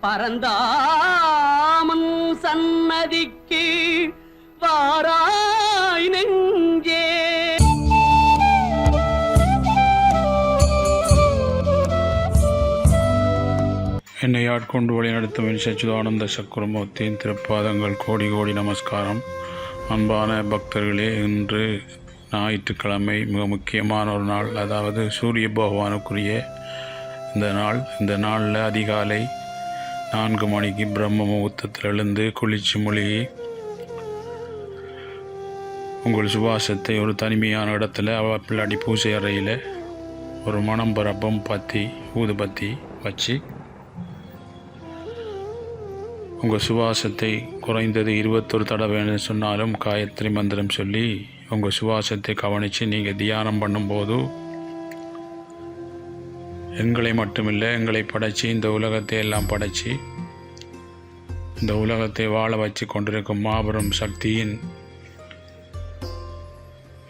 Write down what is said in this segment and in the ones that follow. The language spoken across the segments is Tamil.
பரந்தாமன் சன்னதிக்கு வாராய் நெஞ்சே. என்னை ஆட்கொண்டு வழிநடத்தும் சச்சிதானந்த சக்கரமூர்த்தியின் திருப்பாதங்கள் கோடி கோடி நமஸ்காரம். அன்பான பக்தர்களே, இன்று ஞாயிற்றுக்கிழமை மிக முக்கியமான ஒரு நாள். அதாவது சூரிய பகவானுக்குரிய இந்த நாளில் அதிகாலை 4 மணிக்கு பிரம்ம முகூர்த்தத்தில் எழுந்து குளிச்சு மொழிகி உங்கள் சுவாசத்தை ஒரு தனிமையான இடத்துல பிள்ளாடி பூசை அறையில் ஒரு மனம் பரப்பம் ஊதுபத்தி வச்சு உங்கள் சுவாசத்தை குறைந்தது 21 தடவை சொன்னாலும் காயத்ரி மந்திரம் சொல்லி உங்கள் சுவாசத்தை கவனித்து நீங்கள் தியானம் பண்ணும்போது எங்களை மட்டுமில்லை, எங்களை படைச்சி இந்த உலகத்தை எல்லாம் படைச்சி இந்த உலகத்தை வாழ வச்சு கொண்டிருக்கும் மாபெரும் சக்தியின்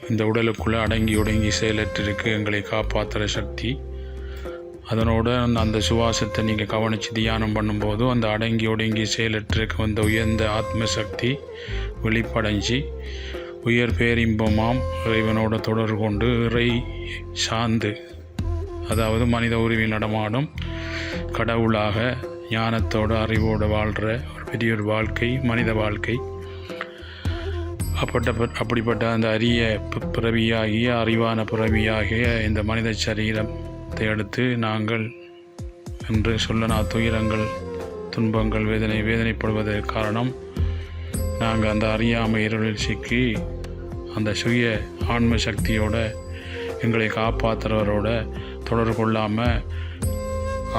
இந்த உடலுக்குள்ளே அடங்கி ஒடுங்கி செயலற்றிருக்கு எங்களை காப்பாற்றுற சக்தி. அதனோடு அந்த சுவாசத்தை நீங்கள் கவனித்து தியானம் பண்ணும்போது அந்த அடங்கி ஒடுங்கி செயலற்றிருக்கும் அந்த உயர்ந்த ஆத்ம சக்தி வெளிப்படைஞ்சி உயர் பேரின்பமாம் இறைவனோட தொடர்பு கொண்டு இறை சார்ந்து, அதாவது மனித உருவில் நடமாடும் கடவுளாக ஞானத்தோடு அறிவோடு வாழ்கிற ஒரு பெரிய ஒரு வாழ்க்கை, மனித வாழ்க்கை. அப்படிப்பட்ட அந்த அரிய பிறவியாகிய அறிவான பிறவியாகிய இந்த மனித சரீரத்தை அடுத்து நாங்கள் என்று சொல்லனா துயரங்கள் துன்பங்கள் வேதனைப்படுவதற்கு காரணம் நாங்கள் அந்த அறியாமை இருளில் சிக்கி அந்த சுய ஆன்ம சக்தியோட எங்களை காப்பாற்றுறவரோட தொடர்பு கொள்ளாமல்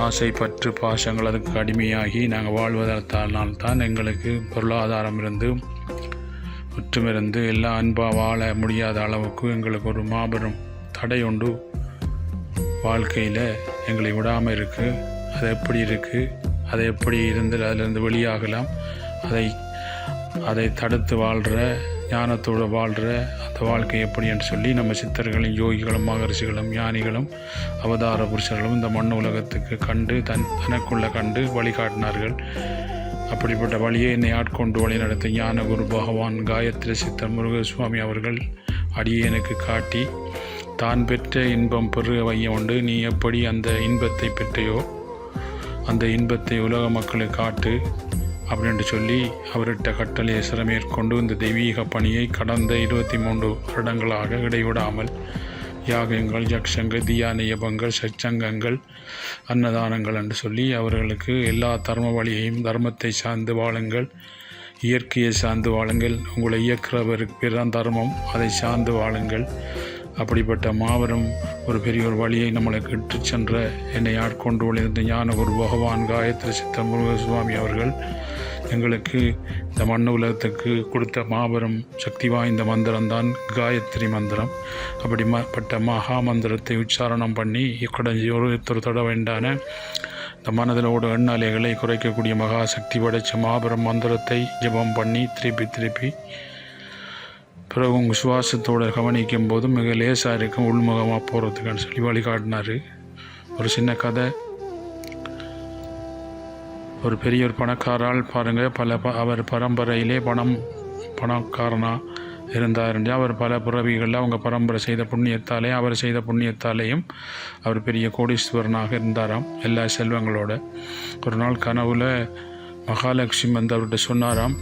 ஆசை பற்று பாசங்கள் அதுக்கு அடிமையாகி நாங்கள் வாழ்வதற்கால்தான் எங்களுக்கு பொருளாதாரம் இருந்து முற்றுமிருந்து எல்லாம் அன்பாக வாழ முடியாத அளவுக்கு எங்களுக்கு ஒரு மாபெரும் தடை உண்டு வாழ்க்கையில் எங்களை விடாமல் இருக்குது. அது எப்படி இருக்குது, அதை எப்படி அதிலிருந்து வெளியாகலாம், அதை தடுத்து வாழ்கிற ஞானத்தோடு வாழ்கிற அந்த வாழ்க்கை எப்படி என்று சொல்லி நம்ம சித்தர்களும் யோகிகளும் மகரிஷிகளும் ஞானிகளும் அவதார புருஷர்களும் இந்த மண் உலகத்துக்கு கண்டு தனக்குள்ள கண்டு வழிகாட்டினார்கள். அப்படிப்பட்ட வழியை என்னை ஆட்கொண்டு வழி நடத்த ஞான குரு பகவான் காயத்ரி சித்தர் முருகசுவாமி அவர்கள் அடியேனுக்கு காட்டி தான் பெற்ற இன்பம் பெருக வையம் உண்டு, நீ எப்படி அந்த இன்பத்தை பெற்றையோ அந்த இன்பத்தை உலக மக்களுக்கு காட்டு அப்படின்ட்டு சொல்லி அவர்கிட்ட கட்டளை சிறமேற்கொண்டு இந்த தெய்வீக பணியை கடந்த 23 வருடங்களாக இடைவிடாமல் யாகங்கள், யக்ஷங்கள், தியானியபங்கள், சச்சங்கங்கள், அன்னதானங்கள் என்று சொல்லி அவர்களுக்கு எல்லா தர்ம வழியையும் தர்மத்தை சார்ந்து வாழுங்கள், இயற்கையை சார்ந்து வாழுங்கள், உங்களை இயக்கிறவருக்கு பிறன் தர்மம், அதை சார்ந்து வாழுங்கள். அப்படிப்பட்ட மாபெரும் ஒரு பெரிய ஒரு வழியை நம்மளுக்கு இட்டு சென்ற என்னை ஆட்கொண்டு வழிந்த ஞான குரு பகவான் காயத்ரி சித்த முருகசுவாமி அவர்கள் எங்களுக்கு இந்த மண் உலகத்துக்கு கொடுத்த மாபெரும் சக்தி வாய்ந்த மந்திரம்தான் காயத்ரி மந்திரம். அப்படிப்பட்ட மகா மந்திரத்தை உச்சாரணம் பண்ணி கடைஞ்சி ஒரு தடவைண்டான இந்த மனதிலோடு எண்ணாலைகளை குறைக்கக்கூடிய மகா சக்தி படைத்த மாபெரும் மந்திரத்தை ஜெபம் பண்ணி திருப்பி பிறகு உங்கள் சுவாசத்தோடு கவனிக்கும் போது மிக லேசாக இருக்கும், உள்முகமாக போகிறதுக்குன்னு சொல்லி வழிகாட்டினார். ஒரு சின்ன கதை. ஒரு பெரிய ஒரு பணக்காரால் பாருங்கள், அவர் பரம்பரையிலே பணக்காரனாக இருந்தார். அவர் பல பிறவிகளில் அவங்க பரம்பரை செய்த புண்ணியத்தாலே அவர் செய்த புண்ணியத்தாலேயும் அவர் பெரிய கோடீஸ்வரனாக இருந்தாராம், எல்லா செல்வங்களோட. ஒரு நாள் கனவுல மகாலட்சுமி வந்து அவர்கிட்ட சொன்னாராம்,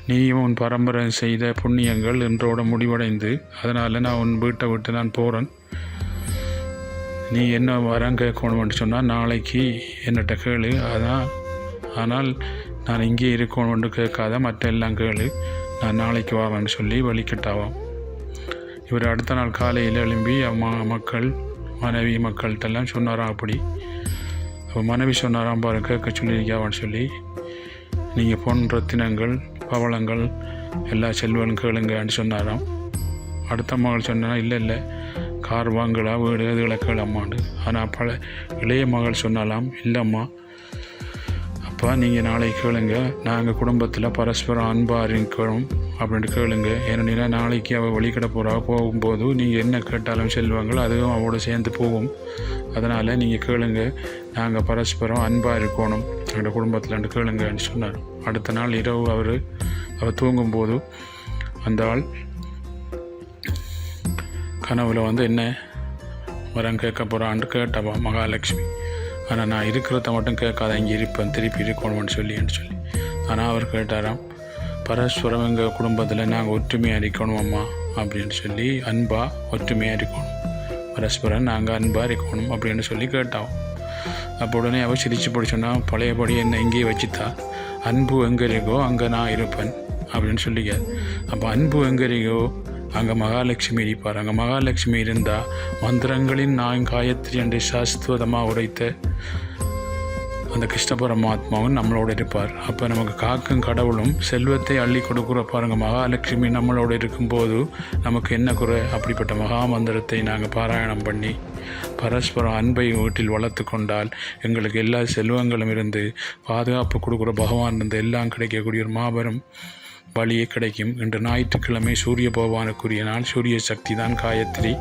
நீயும் உன் பரம்பரை செய்த புண்ணியங்கள் இன்றோட முடிவடைந்து, அதனால் நான் உன் வீட்டை விட்டு நான் போகிறேன். நீ என்ன வரம் கேட்கணும்னு சொன்னால் நாளைக்கு என்னட்ட கேளு, ஆனால் நான் இங்கே இருக்கணும்னு கேட்காத, மற்ற எல்லாம் கேளு, நான் நாளைக்கு வரேன்னு சொல்லி வழிக்கிட்டாவாம். இவர் அடுத்த நாள் காலையில் எழும்பி மனைவி மக்கள்கிட்டெல்லாம் சொன்னாராம். அப்படி அப்போ மனைவி சொன்னாராம், பாரு கேட்க சொல்லியிருக்காவான்னு சொல்லி, நீங்கள் பொன் ரத்தினங்கள் பவளங்கள் எல்லா செல்வங்களும் கேளுங்கன்னு சொன்னாராம். அடுத்த மகள் சொன்னா, இல்லை கார் வாங்கலாம், வீடு இதுகளை கேளம்மாண்டு. ஆனால் இளைய மகள் சொன்னாலாம், இல்லைம்மா அப்போ நீங்கள் நாளைக்கு கேளுங்க, நாங்கள் குடும்பத்தில் பரஸ்பரம் அன்பாக இருக்கணும் அப்படின்ட்டு கேளுங்க. ஏன்னா நாளைக்கு அவள் வழிகட போகும்போது நீங்கள் என்ன கேட்டாலும் செல்வாங்களோ அதுவும் அவளோட சேர்ந்து போகும். அதனால் நீங்கள் கேளுங்க, நாங்கள் பரஸ்பரம் அன்பாக இருக்கணும் எங்கள் குடும்பத்தில் கேளுங்கன்னு சொன்னார். அடுத்த நாள் இரவு அவர் தூங்கும்போது அந்த ஆள் கனவுல என்ன வரம் கேட்க போகிறான்னு கேட்டப்பா மகாலட்சுமி. ஆனால் நான் இருக்கிறத மட்டும் கேட்காத, இங்கே இருப்பேன், திருப்பி இருக்கணும்னு சொல்லி. ஆனால் அவர் கேட்டாராம், பரஸ்பரம் எங்கள் குடும்பத்தில் நாங்கள் ஒற்றுமையாக இருக்கணும் அம்மா அப்படின்னு சொல்லி, அன்பாக ஒற்றுமையாக இருக்கணும், பரஸ்பரம் நாங்கள் அன்பாக இருக்கணும் அப்படின்னு சொல்லி கேட்டோம். அப்போ உடனே அவள் சிரிச்சு படிச்சோன்னா, பழையபடி என்னை இங்கேயே வச்சுட்டா, அன்பு எங்கே இருக்கோ அங்கே நான் இருப்பேன் அப்படின்னு சொல்லிக்காது. அப்போ அன்பு எங்கே இருக்கோ அங்கே மகாலட்சுமி இருப்பார். அங்கே மகாலட்சுமி இருந்தால் மந்திரங்களின் நான் காயத்ரி என்று சாஸ்வதமாக உடைத்த அந்த கிருஷ்ண பரமாத்மாவும் நம்மளோட இருப்பார். அப்போ நமக்கு காக்கும் கடவுளும் செல்வத்தை அள்ளி கொடுக்குற பாருங்க, மகாலட்சுமி நம்மளோட இருக்கும்போது நமக்கு என்ன குறை? அப்படிப்பட்ட மகா மந்திரத்தை நாங்கள் பாராயணம் பண்ணி பரஸ்பரம் அன்பை வீட்டில் வளர்த்து கொண்டால் எங்களுக்கு எல்லா செல்வங்களும் இருந்து பாதுகாப்பு கொடுக்குற பகவான் இருந்து எல்லாம் கிடைக்கக்கூடிய ஒரு மாபெரும் வழியே கிடைக்கும். இன்று ஞாயிற்றுக்கிழமை சூரிய பகவானுக்குரிய நாள். சூரிய சக்தி தான் காயத்ரி.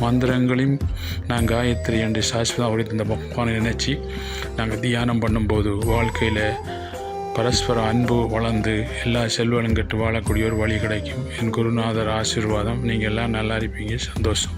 மந்திரங்களையும் நான் காயத்ரி என்று சாஸ்வதம் உடைத்த இந்த பகவானை நினைச்சி நாங்கள் தியானம் பண்ணும்போது வாழ்க்கையில் பரஸ்பர அன்பு வளர்ந்து எல்லா செல்வங்களும் கட்டு வாழக்கூடிய ஒரு வழி கிடைக்கும். என் குருநாதர் ஆசீர்வாதம். நீங்கள் எல்லாம் நல்லா இருப்பீங்க. சந்தோஷம்.